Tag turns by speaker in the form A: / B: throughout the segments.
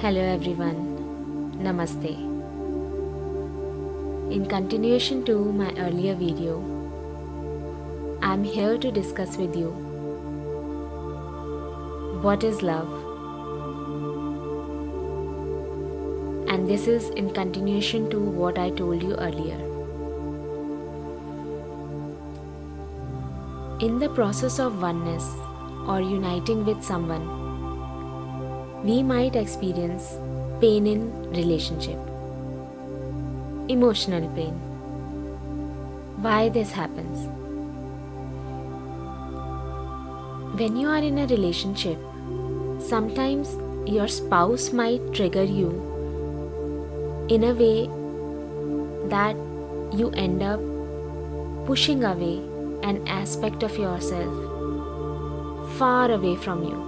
A: Hello everyone, Namaste. In continuation to my earlier video, I am here to discuss with you what is love, and this is in continuation to what I told you earlier. In the process of oneness or uniting with someone, we might experience pain in relationship, emotional pain. Why this happens? When you are in a relationship, sometimes your spouse might trigger you in a way that you end up pushing away an aspect of yourself far away from you.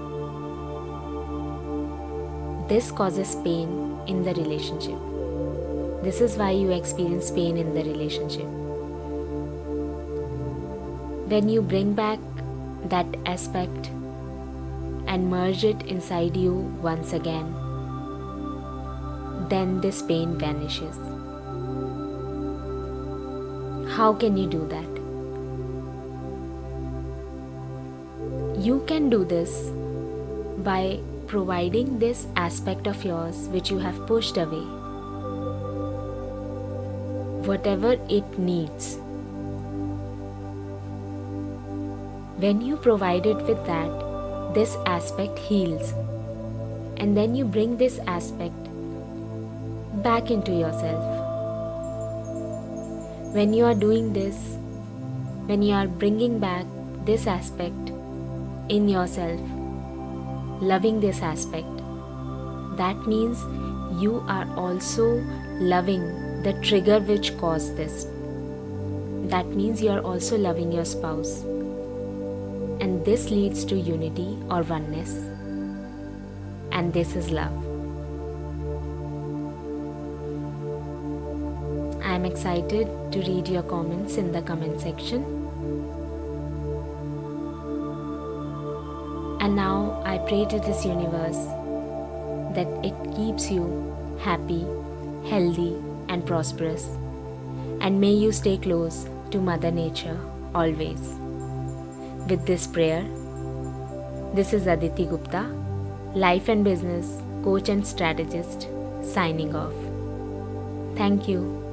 A: This causes pain in the relationship. This is why you experience pain in the relationship. When you bring back that aspect and merge it inside you once again, then this pain vanishes. How can you do that? You can do this by providing this aspect of yours which you have pushed away, whatever it needs. When you provide it with that, this aspect heals, and then you bring this aspect back into yourself. When you are doing this, when you are bringing back this aspect in yourself, loving this aspect, that means you are also loving the trigger which caused this. That means you are also loving your spouse, and this leads to unity or oneness, and this is love. I am excited to read your comments in the comment section. And now I pray to this universe that it keeps you happy, healthy and prosperous, and may you stay close to Mother Nature always. With this prayer, this is Aditi Gupta, life and business coach and strategist, signing off. Thank you.